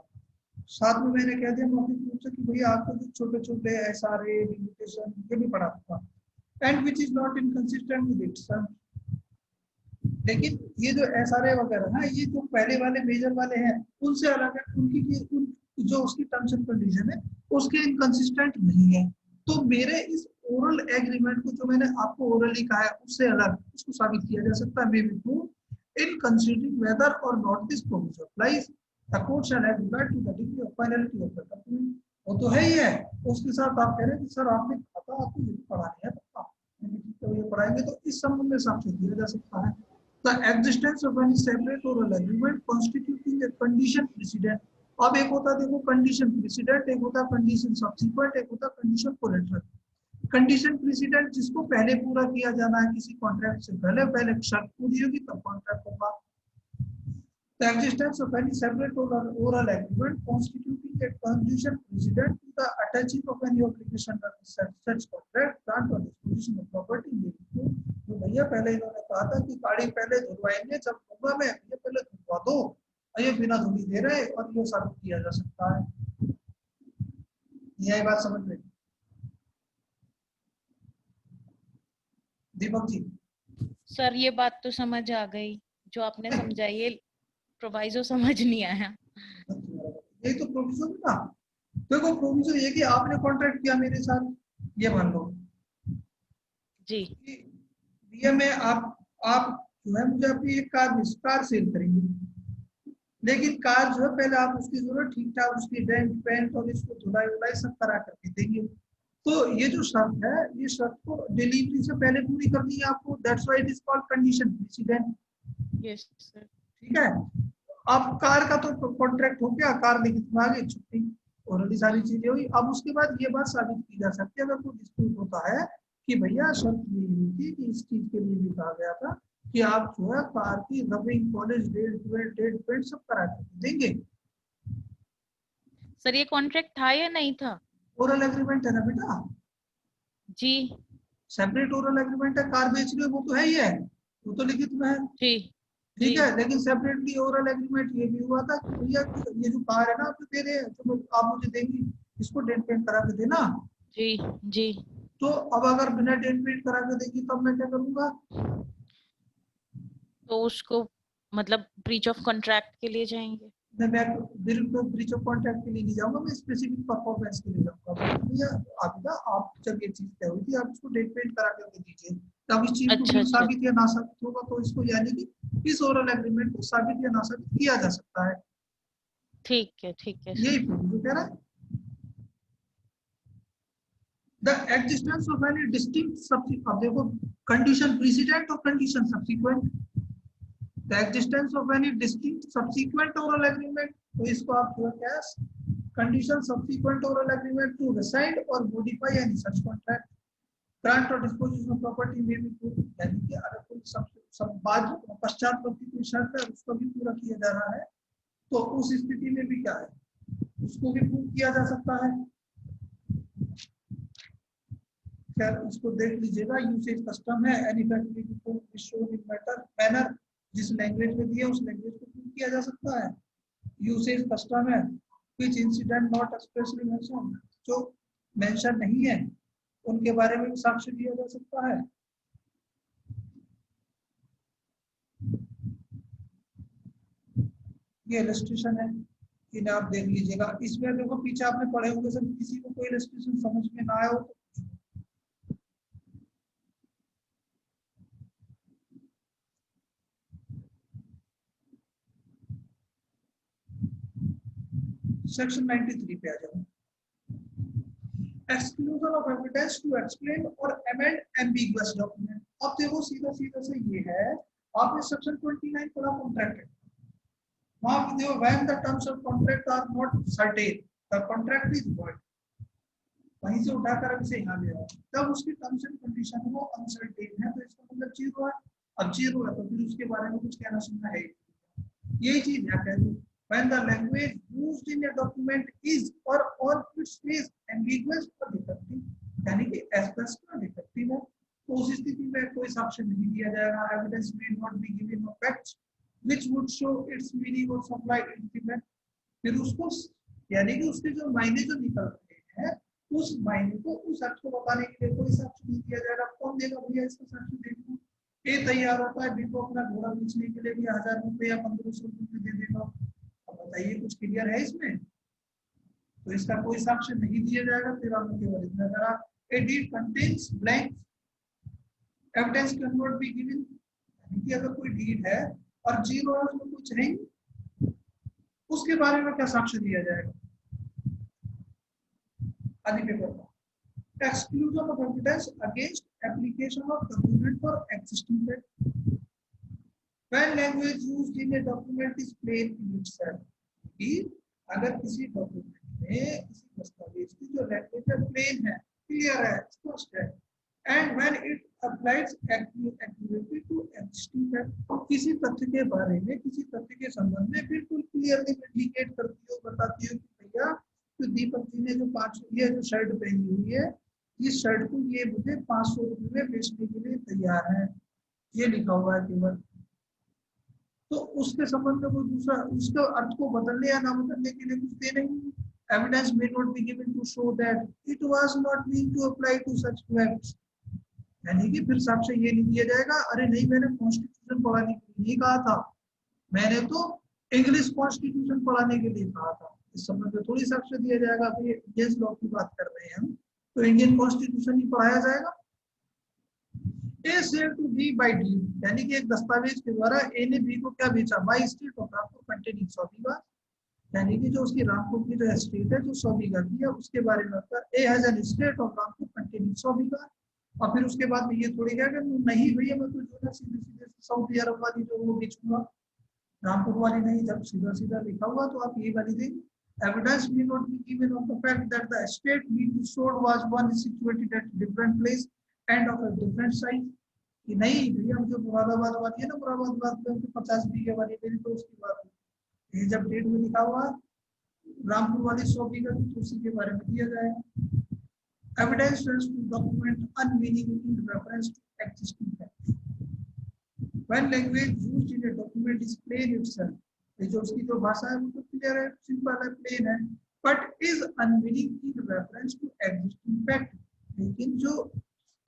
साथ में मैंने कह दिया मौखिक रूप से कि भैया आपको जो छोटे छोटे SRA लिमिटेशन ये भी पढ़ा था, and which is not inconsistent with its. लेकिन ये जो SRA वगैरह है, ये जो पहले वाले मेजर वाले हैं उनसे अलग है, उनकी जो उसकी टर्म्स एंड कंडीशन है उसके इनकंसिस्टेंट नहीं है। तो मेरे इस ओरल एग्रीमेंट को जो मैंने आपको ओरली कहा है उससे अलग उसको साबित किया जा सकता है। May be prove in considering whether or not this provision applies the court shall have regard to the degree of finality of the document. वो तो है ही है, उसके साथ आप कह रहे हैं कि सर आपने पता आपको ये पढ़ानी है तो ये पढ़ाएंगे, तो इस संबंध में साक्ष्य दिया जा सकता है। The existence of any separate oral agreement constituting a condition president अब एक होता है देखो कंडीशन प्रेसिडेंट, एक होता है कंडीशन सब्सिक्वेंट, एक होता है कंडीशन कोलेटरल। कंडीशन प्रेसिडेंट जिसको पहले पूरा किया जाना है किसी कॉन्ट्रैक्ट से पहले, पहले शर्त पूरी होगी तब कॉन्ट्रैक्ट होगा। The existence of any separate or oral agreement constituting a condition precedent to the attaching of any obligation under such contract, grant or disposition of property may be। तो भैया पहले इन्होंने कहा था कि गाड़ी पहले धुलवाएंगे, जब दूंगा मैं, ये पहले धुलवा दो, ये बिना धुली दे रहे, और ये साबित किया जा सकता है। यही बात समझ में? दीपक जी। सर ये बात तो समझ आ गई, जो आपने समझाई है प्रोवाइजो समझ नहीं आया। यही तो प्रोविजन था। देखो प्रोविजन ये कि आपने कॉन्ट्रैक्ट किया मेरे साथ, ये मान लो जी भैया मैं आप जो है मुझे अपनी एक कार सेल करेंगे, लेकिन कार जो है पहले आप उसकी जरूरत ठीक ठाक उसकी डेंट पेंट और इसको धुलाई उलाई सब करा करके देंगे। तो ये जो शर्त है, ये शर्त को डिलीवरी से पहले पूरी करनी है आपको, that's why it is called condition president. Yes sir. ठीक है, अब कार का तो कॉन्ट्रैक्ट हो गया, कार लेके तुम आ गए, छुट्टी ऑलरेडी सारी चीजें हुई। अब उसके बाद ये बात साबित की जा सकती है, अगर कोई डिस्प्यूट होता है कि भैया शर्त ये हुई थी कि इस चीज के लिए भी कहा गया था कि आप जो है कार की रबिंग पॉलिश डेट पेंट सब करा के देंगे। सर ये कॉन्ट्रैक्ट था या नहीं था? ओरल एग्रीमेंट है ना बेटा, जी सेपरेट ओरल एग्रीमेंट है, कार बेच रहे हो वो तो है ही है, वो तो लिखित में है। जी ठीक है, लेकिन सेपरेटली ओरल एग्रीमेंट ये भी हुआ था कि भैया ये जो कार है ना आप दे रहे हैं, तो आप मुझे देंगी, इसको डेट पेंट करा के देना। जी जी। तो अब अगर बिना डेट पेंट करा के देगी तब मैं क्या करूंगा? तो उसको मतलब ब्रीच ऑफ कॉन्ट्रैक्ट के लिए जाएंगे? मैं ब्रीच ऑफ कॉन्ट्रैक्ट के लिए नहीं जाऊंगा, मैं स्पेसिफिक परफॉर्मेंस के लिए जाऊंगा। भैया आप जब ये चीज तय हुई थी आप इसको डेट पेंट करा के दीजिए, तब इस चीज को साबित या ना साबित होगा, तो इसको यानी कि इस ओरल एग्रीमेंट को साबित या ना साबित किया जा सकता है। ठीक है यही जो कह रहा है। The existence of any distinct subsequent, अब देखो condition precedent और condition subsequent, the existence of any distinct subsequent oral agreement, तो इसको आप जो क्या condition subsequent oral agreement to rescind or modify any such contract, grant or disposition of property may be proved, यानी कि अगर कोई सब बाद पश्चातवर्ती कोई शर्त है उसको भी पूरा किया जा रहा है, तो उस स्थिति में भी क्या है, उसको भी प्रूव किया जा सकता है। खैर उसको देख लीजिएगा, यूसेज कस्टम है, any fact shown in manner, जिस लैंग्वेज में दिया उस लैंग्वेज को प्रूव किया जा सकता है। यूसेज कस्टम है, which incident not expressly mention, जो मेंशन नहीं है उनके बारे में साक्ष्य दिया जा सकता है। ये इलस्ट्रेशन है, इन्हें आप देख लीजिएगा। इसमें देखो पीछे आपने पढ़े होंगे सब, किसी को कोई इलस्ट्रेशन समझ में ना आया हो तो सेक्शन 93 पे आ जाओ। Exclusion of evidence to explain or amend ambiguous document। अब देखो सीधा सीधा से ये है, आपने सेक्शन 29 पढ़ा कॉन्ट्रैक्ट, वहां पे देखो when the terms of contract are not certain the contract is void, वहीं से उठाकर अब इसे यहाँ ले आओ, तब उसकी टर्म्स एंड कंडीशन वो अनसर्टेन है, तो इसका मतलब जीरो है। अब जीरो है तो फिर उसके बारे में कुछ कहना सुनना है, यही चीज है कहते हैं when the language used in a document is or all its is ambiguous or defective, यानी कि अस्पष्ट और डिफेक्टिव है, तो उस स्थिति में कोई साक्ष्य नहीं दिया जाएगा। Evidence may not be given of facts which would show its meaning or supply intimate, फिर उसको यानी कि उसके जो मायने जो निकल रहे हैं उस मायने को उस अर्थ को बताने के लिए कोई साक्ष्य नहीं दिया जाएगा। कौन देगा भैया इसका साक्ष्य? देखो ये तैयार होता है, बिल्कुल अपना घोड़ा बेचने के लिए भी 1000 रुपए या 1500 रुपए दे देगा। बताइए कुछ क्लियर है इसमें? तो इसका कोई साक्ष्य नहीं दिया जाएगा। फिर आपने केवल इतना करा, a deed contains blanks, evidence cannot be given, यानी कि अगर कोई डीड है और जीरो है उसमें कुछ नहीं, उसके बारे में क्या साक्ष्य दिया जाएगा? आदि पेपर का exclusion of evidence against application of document for existing debt, when language used in a document is plain in itself, अगर किसी डॉक्यूमेंट में किसी दस्तावेज की जो लैंग्वेज है प्लेन है, क्लियर है, स्पष्ट है, and when it applies accurately to existing fact, किसी तथ्य के बारे में, किसी तथ्य के संबंध में बिल्कुल क्लियरली इंडिकेट करती हो, बताती हो कि भैया तो दीपक जी ने जो 500 ये जो शर्ट पहनी हुई है, इस शर्ट को ये मुझे 500 रुपये में बेचने के लिए तैयार है, ये लिखा हुआ है केवल। तो उसके संबंध में कोई दूसरा उसके अर्थ को बदलने या ना बदलने के लिए कुछ दे नहीं। Evidence may not be given to show that it was not meant to apply to such facts, यानी कि फिर साक्ष्य ये नहीं दिया जाएगा, अरे नहीं मैंने कॉन्स्टिट्यूशन पढ़ाने के लिए नहीं कहा था, मैंने तो इंग्लिश कॉन्स्टिट्यूशन पढ़ाने के लिए कहा था। इस संबंध में थोड़ी साक्ष्य दिया जाएगा, अभी इंडियन लॉ की बात कर रहे हैं हम, तो इंडियन कॉन्स्टिट्यूशन ही पढ़ाया जाएगा। A cell to B by D, यानी कि एक दस्तावेज के द्वारा ए ने बी को क्या बेचा, by state of Rampur containing 100 बीघा, यानी कि जो उसकी रामपुर की जो एस्टेट है जो 100 बीघा की है उसके बारे में A has an state of Rampur containing 100 बीघा। और फिर उसके बाद में ये थोड़ी क्या नहीं भैया मैं तो जो है सीधे सीधे सऊदी अरब वाली जो वो बेचूंगा, रामपुर वाली नहीं, जब सीधा सीधा लिखा हुआ तो आप यही वाली देंगे। Evidence may not be given of the fact that the estate being sold was one situated at different place and of a different size, कि नहीं भैया मुझे मुरादाबाद वाली है ना, मुरादाबाद में 50 बीघे वाली मेरी तो उसकी बात है, ये जब डेट में लिखा हुआ रामपुर वाली 100 बीघा की तो उसी के बारे में दिया जाएगा। Evidence tends to document unmeaning in reference to existing facts. When language used in a document is plain itself, जो उसकी जो भाषा है वो तो क्लियर है, सिंपल है, प्लेन है, but is unmeaning in reference to existing fact, लेकिन जो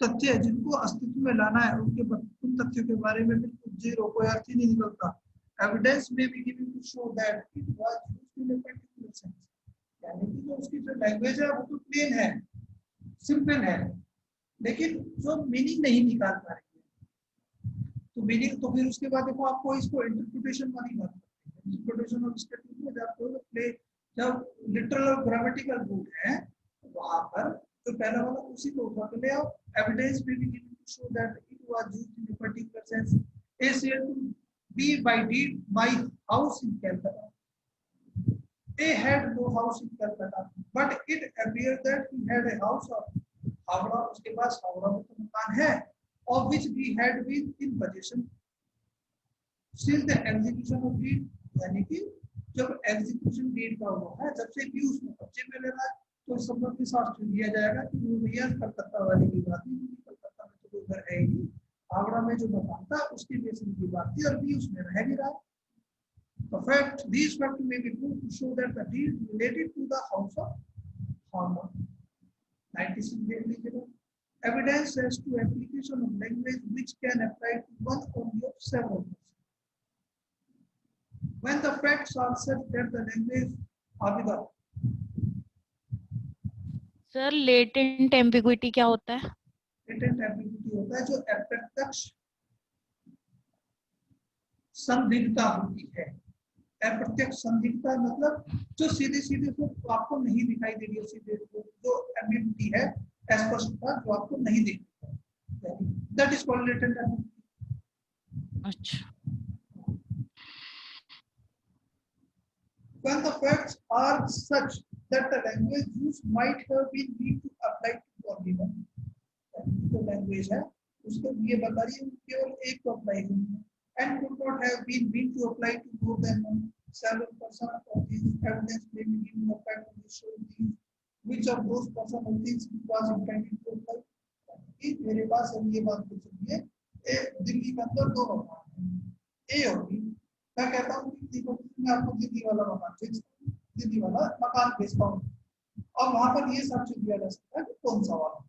तथ्य है जिनको अस्तित्व में लाना है उनके उन तथ्यों के बारे में बिल्कुल जीरो, कोई अर्थ ही नहीं निकलता। एविडेंस में be given to show that it was used in a particular sense, यानी कि जो उसकी जो लैंग्वेज है वो तो प्लेन है, सिंपल है, लेकिन जो मीनिंग नहीं निकाल पा रही है, तो मीनिंग तो फिर उसके बाद देखो आपको इसको इंटरप्रिटेशन वाली बात, इंटरप्रिटेशन ऑफ स्टेटमेंट में जब लिटरल और ग्रामेटिकल रूट है वहां पर तो पहला वाला उसी को उठा के ले आओ। एविडेंस में भी given to show that it was used in a particular sense, a cell to B by deed by house in Calcutta, a had no house in Calcutta but it appeared that he had a house of Howrah, उसके पास हावड़ा में तो मकान है, of which he had been in position since the execution of deed, यानी कि जब execution deed का हुआ है, जब से भी उसमें कब्जे में ले रहा है तो इस संबंध में साक्ष्य दिया जाएगा कि वो भैया कलकत्ता वाले की बात नहीं, कलकत्ता में तो कोई घर है ही नहीं, हावड़ा में जो मकान था उसकी बेचने की बात थी और भी उसमें रह भी रहा। The fact, these facts may be proved to show that the deed related to the house of Hauma. 96 evidence as to application of language which can apply to one only of several persons. When the facts are such that the language Abida. Sir latent ambiguity क्या होता है? Latent ambiguity होता है जो अप्रत्यक्ष संदिग्धता होती है। अप्रत्यक्ष संदिग्धता मतलब जो सीधे सीधे तो आपको नहीं दिखाई दे रही है, सीधे जो एम्बिग्विटी है, अस्पष्टता जो आपको नहीं दिखती है, that is called latent ambiguity. अच्छा। When the facts are such that the language used might have been meant to apply to only one, जो language है उसको ये बता रही है केवल एक को अप्लाई करनी है, and could not have been meant to apply to more than one. Several persons of these evidence may be given the fact to show these which of those persons of these was intended to apply. कि मेरे पास अब ये बात पूछ रही है, दिल्ली के अंदर दो मकान हैं, ए और बी, मैं कहता हूँ कि मैं आपको दिल्ली वाला मकान बेचता हूँ, दिल्ली वाला मकान बेचता हूँ, और वहां पर ये सब चीज दिया जा सकता है कि कौन सा वाला,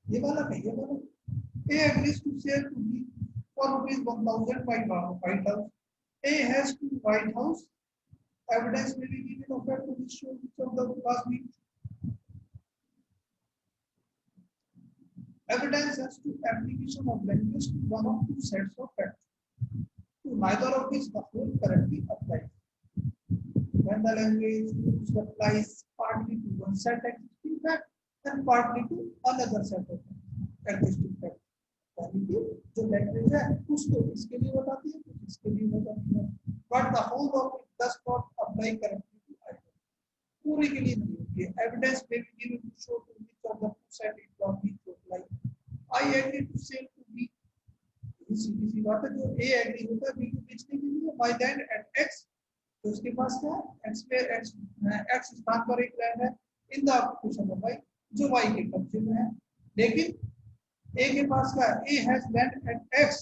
ये वाला कहिए वाला। A agrees to sell to B for ₹1,000 White House. A has to White House. Evidence may be given of that to be shown which of the class B. Evidence as to application of language to one of two sets of facts. To neither of which the whole correctly applies. When the language used applies partly to one set existing fact and partly to another set of existing fact. यानी कि जो language है उसको इसके लिए बताती है, इसके लिए बताती है, but the whole of it does not apply correctly to पूरी के लिए नहीं होती है। Evidence may be given to show to which of the two side it law be to like I agree to sell to B. सीधी बात है, जो ए एग्री होता है बी को बेचने के लिए बाय लैंड एट एक्स, तो उसके पास क्या है एक्स पे एक्स स्थान पर एक लैंड है in the occupation of Y, जो वाई के कब्जे में है। लेकिन ए के पास क्या है, A has land at X,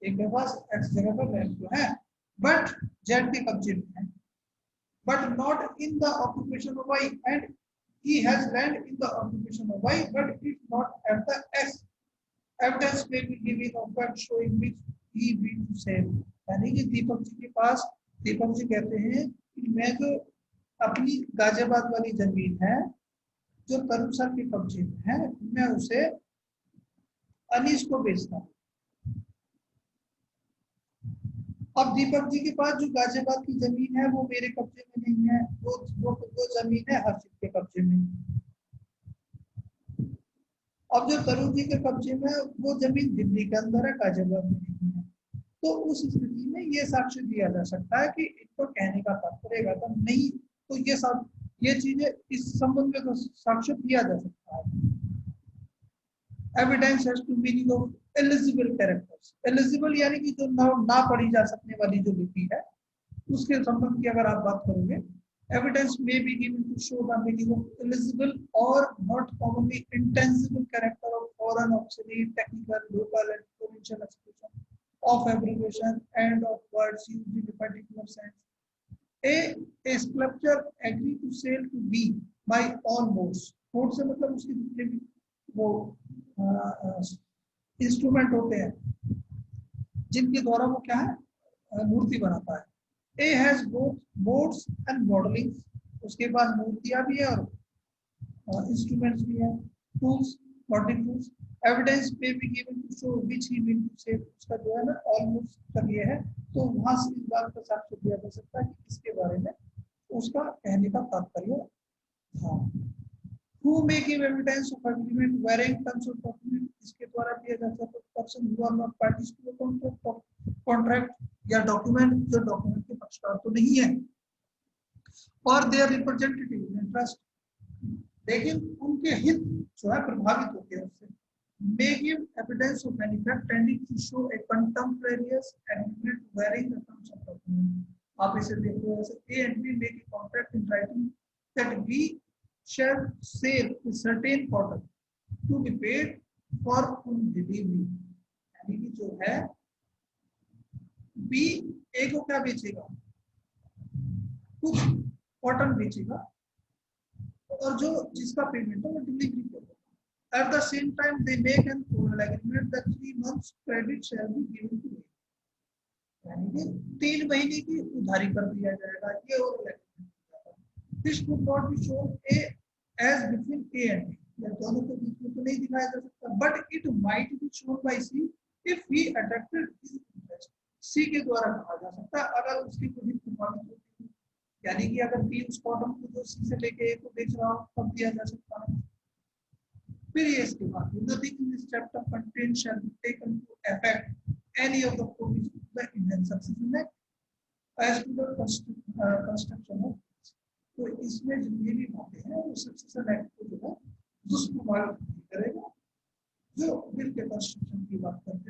A के पास एक्स जगह पर लैंड तो है बट जेड के कब्जे में है, but not in the occupation of y, and he has land in the occupation of y but it's not at the x. Evidence may be given of fact showing which he be to sell। यानी कि दीपक जी के पास, दीपक जी कहते हैं कि मैं जो अपनी गाजियाबाद वाली जमीन है जो तरुण सर के कब्जे में है, मैं उसे अनीस को बेचता हूँ। अब दीपक जी के पास जो गाजियाबाद की जमीन है वो मेरे कब्जे में नहीं है, वो जमीन है हर्षित के कब्जे में। अब जो तरुण जी के कब्जे में वो जमीन दिल्ली के अंदर है, गाजियाबाद में नहीं है। तो उस स्थिति में ये साक्ष्य दिया जा सकता है कि इनको कहने का तात्पर्य था नहीं, तो ये चीजें इस संबंध में तो साक्ष्य दिया जा सकता है। Evidence has to meaning of eligible characters. Eligible यानी कि जो ना पढ़ी जा सकने वाली जो लिपि है उसके संबंध की अगर आप बात करोगे, evidence may be given to show the meaning of eligible or not commonly intangible character of foreign, obsolete, technical, local and provincial expression of abbreviation and of words used in a particular sense. A sculptor agree to sell to B by all modes. Mode से मतलब उसके जितने भी वो instrument होते हैं जिनके द्वारा वो क्या है मूर्ति बनाता है। A has both modes and modelings, उसके पास मूर्तियां भी है और इंस्ट्रूमेंट्स भी है, tools, modelling tools. Evidence may be given to show which he mean to say, उसका जो है ना ऑलमोस्ट कर ये है, तो वहां से इस बात का साक्ष्य दिया जा सकता है कि इसके बारे में उसका कहने का तात्पर्य था। Who may give evidence of agreement varying terms of document, इसके द्वारा दिया जा सकता है person who are not parties to the contract या डॉक्यूमेंट जो डॉक्यूमेंट के पक्षकार तो नहीं है, और their representative in interest, लेकिन उनके हित जो है प्रभावित होते हैं उससे। May give evidence of any fact tending to show a contemporaneous agreement varying the terms of document। आप इसे देखो ऐसे A and B make a contract in writing that B shall sell a certain cotton to be paid for full delivery। यानी कि जो है B A को क्या बेचेगा, कुछ कॉटन बेचेगा और जो जिसका पेमेंट है वो डिलीवरी करेगा। At the same time, they make an oral agreement that 3 months credit shall be given to me। यानी कि 3 महीने की उधारी पर दिया जाएगा, ये oral agreement। This could not be shown as between A and B, या दोनों के बीच में तो नहीं दिखाया जा सकता, but it might be shown by C if he adapted his interest। C के द्वारा कहा जा सकता है अगर उसकी कोई प्रभावित होती है, यानी कि अगर B उस कॉटन को जो C से लेके A को बेच रहा हो तब दिया जा सकता है। फिर ये इसके बाद nothing in this chapter contained shall be taken to affect any of the provisions of the Indian Succession Act as to the construction of। तो इसमें जितनी भी बातें हैं वो सक्सेशन एक्ट को जो है दुष्प्रभावित करेगा जो बिल के कंस्ट्रक्शन की बात करते हैं।